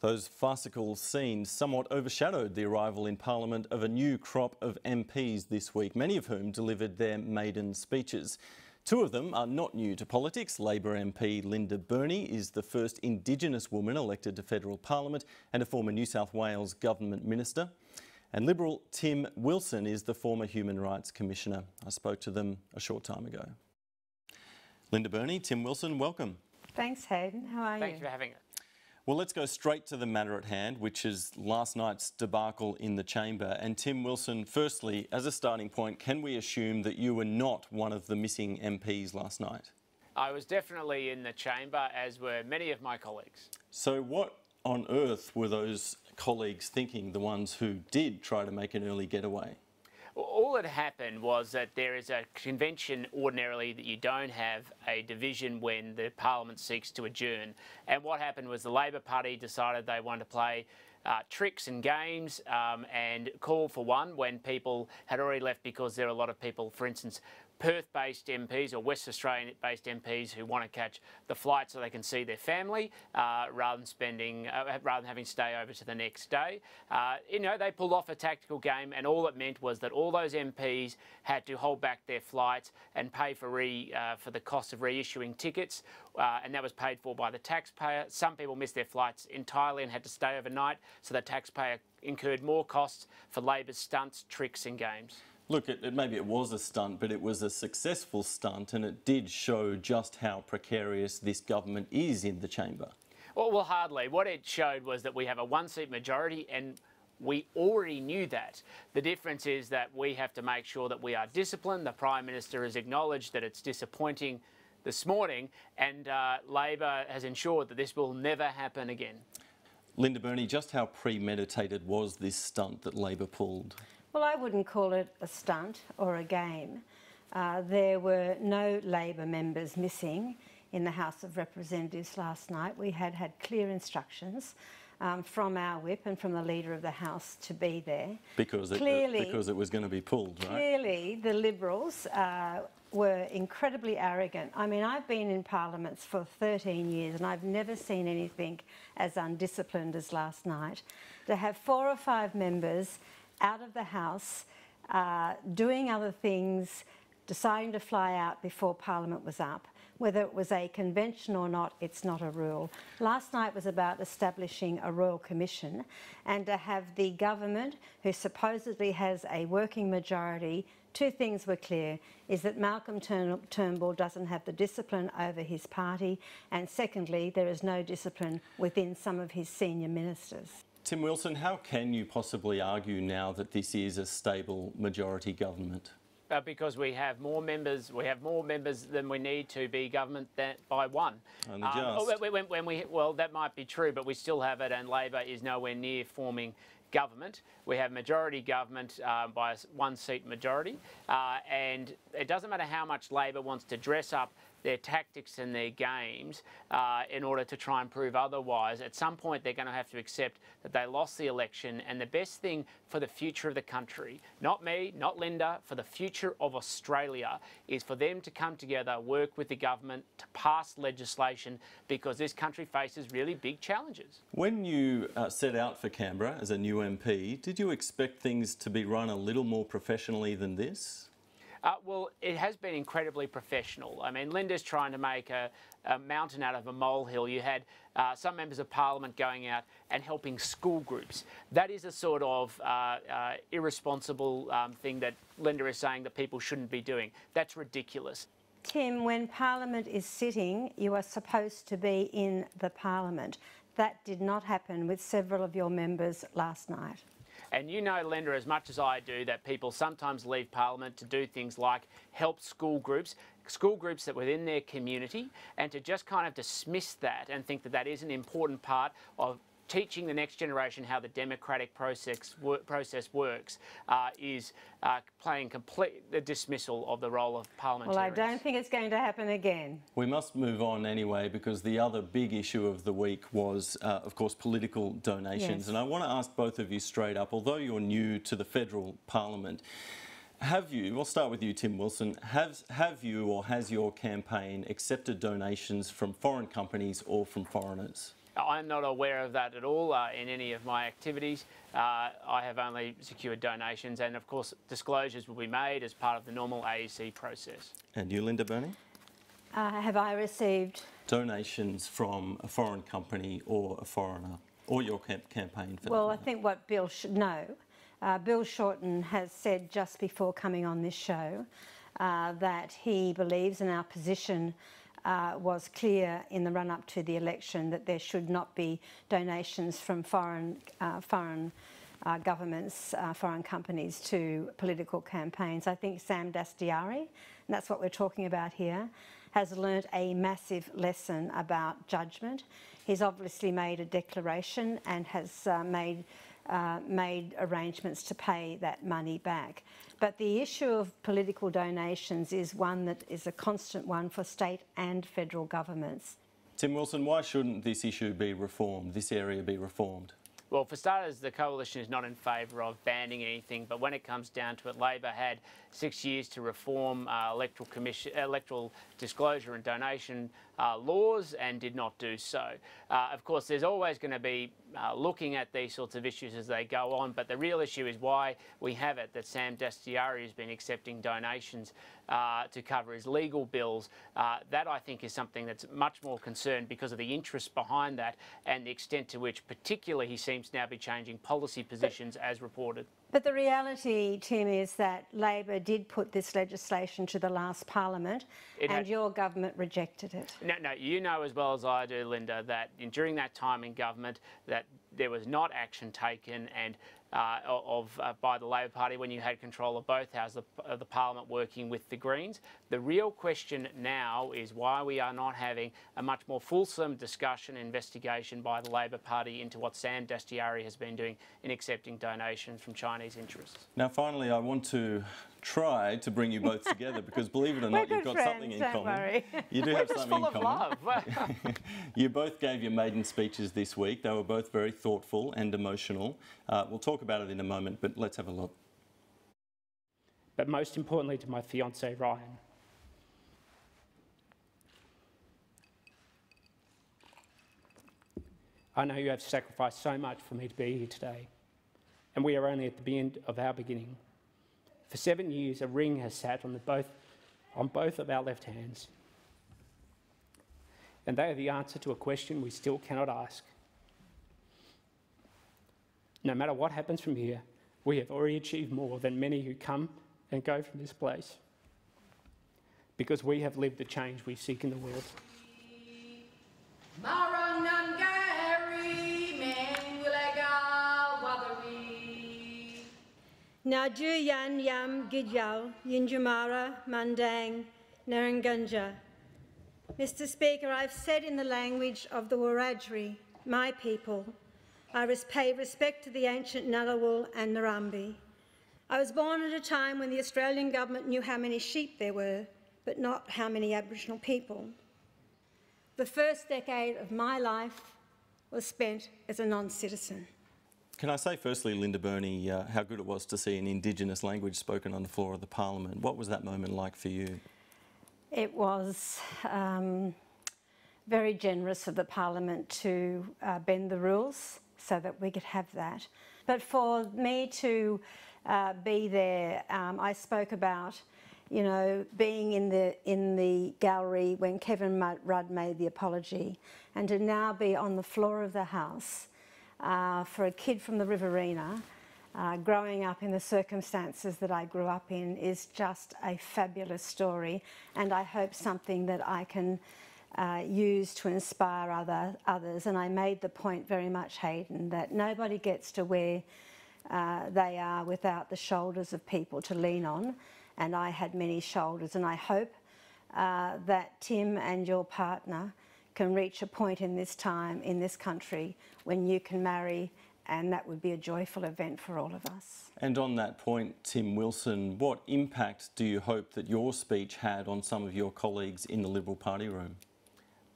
Those farcical scenes somewhat overshadowed the arrival in Parliament of a new crop of MPs this week, many of whom delivered their maiden speeches. Two of them are not new to politics. Labor MP Linda Burney is the first Indigenous woman elected to federal Parliament and a former New South Wales Government Minister. And Liberal Tim Wilson is the former Human Rights Commissioner. I spoke to them a short time ago. Linda Burney, Tim Wilson, welcome. Thanks, Hayden. How are you? Thanks for having us. Well, let's go straight to the matter at hand, which is last night's debacle in the chamber. And Tim Wilson, firstly, as a starting point, can we assume that you were not one of the missing MPs last night? I was definitely in the chamber, as were many of my colleagues. So what on earth were those colleagues thinking, the ones who did try to make an early getaway? All that happened was that there is a convention ordinarily that you don't have a division when the Parliament seeks to adjourn. And what happened was the Labor Party decided they wanted to play tricks and games and call for one when people had already left, because there are a lot of people, for instance, Perth-based MPs or West Australian-based MPs who want to catch the flight so they can see their family rather than having to stay over to the next day. They pulled off a tactical game, and all it meant was that all those MPs had to hold back their flights and pay for the cost of reissuing tickets, and that was paid for by the taxpayer. Some people missed their flights entirely and had to stay overnight, so the taxpayer incurred more costs for Labor's stunts, tricks and games. Look, maybe it was a stunt, but it was a successful stunt, and it did show just how precarious this government is in the chamber. Well, hardly. What it showed was that we have a one-seat majority, and we already knew that. The difference is that we have to make sure that we are disciplined. The Prime Minister has acknowledged that it's disappointing this morning, and Labor has ensured that this will never happen again. Linda Burney, just how premeditated was this stunt that Labor pulled? Well, I wouldn't call it a stunt or a game. There were no Labor members missing in the House of Representatives last night. We had clear instructions from our whip and from the Leader of the House to be there. Because it was going to be pulled, right? Clearly, the Liberals were incredibly arrogant. I mean, I've been in parliaments for 13 years and I've never seen anything as undisciplined as last night. To have 4 or 5 members out of the House, doing other things, deciding to fly out before Parliament was up. Whether it was a convention or not, it's not a rule. Last night was about establishing a Royal Commission, and to have the government, who supposedly has a working majority, 2 things were clear, is that Malcolm Turnbull doesn't have the discipline over his party, and secondly, there is no discipline within some of his senior ministers. Tim Wilson, how can you possibly argue now that this is a stable majority government? Because we have more members. We have more members than we need to be government by one. Only just. Well, that might be true, but we still have it, and Labor is nowhere near forming government. We have majority government by a 1-seat majority, and it doesn't matter how much Labor wants to dress up their tactics and their games in order to try and prove otherwise. At some point, they're going to have to accept that they lost the election, and the best thing for the future of the country, not me, not Linda, for the future of Australia, is for them to come together, work with the government to pass legislation, because this country faces really big challenges. When you set out for Canberra as a new MP, did you expect things to be run a little more professionally than this? Well, it has been incredibly professional. I mean, Linda's trying to make a mountain out of a molehill. You had some members of Parliament going out and helping school groups. That is a sort of irresponsible thing that Linda is saying that people shouldn't be doing. That's ridiculous. Tim, when Parliament is sitting, you are supposed to be in the Parliament. That did not happen with several of your members last night. And you know, Linda, as much as I do, that people sometimes leave Parliament to do things like help school groups that were in their community, and to just kind of dismiss that and think that that is an important part of teaching the next generation how the democratic process works is playing complete dismissal of the role of parliamentarians. Well, I don't think it's going to happen again. We must move on anyway, because the other big issue of the week was, of course, political donations. Yes. And I want to ask both of you straight up, although you're new to the federal parliament, have you, we'll start with you, Tim Wilson, have you or has your campaign accepted donations from foreign companies or from foreigners? I'm not aware of that at all in any of my activities. I have only secured donations, and of course disclosures will be made as part of the normal AEC process. And you, Linda Burney? Have I received Donations from a foreign company or a foreigner, or your campaign for Well, that I matter? think what Bill should know, Bill Shorten has said just before coming on this show that he believes, and our position was clear in the run-up to the election, that there should not be donations from foreign governments, foreign companies to political campaigns. I think Sam Dastyari, and that's what we're talking about here, has learnt a massive lesson about judgment. He's obviously made a declaration and has made arrangements to pay that money back. But the issue of political donations is one that is a constant one for state and federal governments. Tim Wilson, why shouldn't this issue be reformed, this area be reformed? Well, for starters, the Coalition is not in favour of banning anything, but when it comes down to it, Labor had 6 years to reform electoral disclosure and donation laws and did not do so. Of course, there's always going to be looking at these sorts of issues as they go on, but the real issue is why we have it that Sam Dastyari has been accepting donations to cover his legal bills. That, I think, is something that's much more concerned because of the interest behind that and the extent to which particularly he seems to now be changing policy positions as reported. But the reality, Tim, is that Labor did put this legislation to the last Parliament and your government rejected it. No, you know as well as I do, Linda, that during that time in government that there was not action taken and by the Labor Party when you had control of both houses of the Parliament working with the Greens. The real question now is why we are not having a much more fulsome discussion and investigation by the Labor Party into what Sam Dastyari has been doing in accepting donations from Chinese interests. Now, finally, I want to try to bring you both together because, believe it or not, you've got something in common. Worry. You do have something in common. Full of love. You both gave your maiden speeches this week. They were both very thoughtful and emotional. We'll talk about it in a moment, but let's have a look. But most importantly, to my fiancée, Ryan. I know you have sacrificed so much for me to be here today, and we are only at the end of our beginning. For 7 years, a ring has sat on both of our left hands, and they are the answer to a question we still cannot ask. No matter what happens from here, we have already achieved more than many who come and go from this place, because we have lived the change we seek in the world. Naju Yan Yam Gidyal Yinjumara Mandang Narangunja. Mr. Speaker, I've said in the language of the Wiradjuri, my people, I pay respect to the ancient Ngunnawal and Ngurumbi. I was born at a time when the Australian government knew how many sheep there were, but not how many Aboriginal people. The first decade of my life was spent as a non-citizen. Can I say firstly, Linda Burney, how good it was to see an Indigenous language spoken on the floor of the Parliament. What was that moment like for you? It was very generous of the Parliament to bend the rules so that we could have that. But for me to be there, I spoke about, you know, being in the gallery when Kevin Rudd made the apology, and to now be on the floor of the House for a kid from the Riverina, growing up in the circumstances that I grew up in, is just a fabulous story, and I hope something that I can use to inspire others. And I made the point very much, Hayden, that nobody gets to where they are without the shoulders of people to lean on, and I had many shoulders, and I hope that Tim and your partner can reach a point in this time, in this country, when you can marry, and that would be a joyful event for all of us. And on that point, Tim Wilson, what impact do you hope that your speech had on some of your colleagues in the Liberal Party room?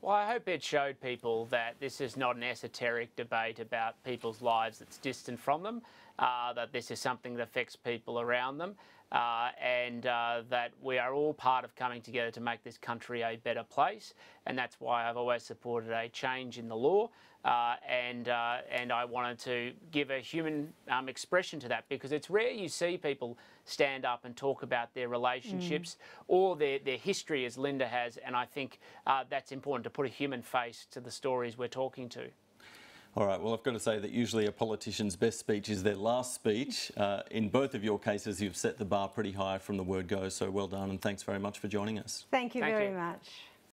Well, I hope it showed people that this is not an esoteric debate about people's lives that's distant from them, that this is something that affects people around them, and that we are all part of coming together to make this country a better place. And that's why I've always supported a change in the law and I wanted to give a human expression to that, because it's rare you see people stand up and talk about their relationships or their history, as Linda has, and I think that's important, to put a human face to the stories we're talking to. All right, well, I've got to say that usually a politician's best speech is their last speech. In both of your cases, you've set the bar pretty high from the word go, so well done, and thanks very much for joining us. Thank you very much.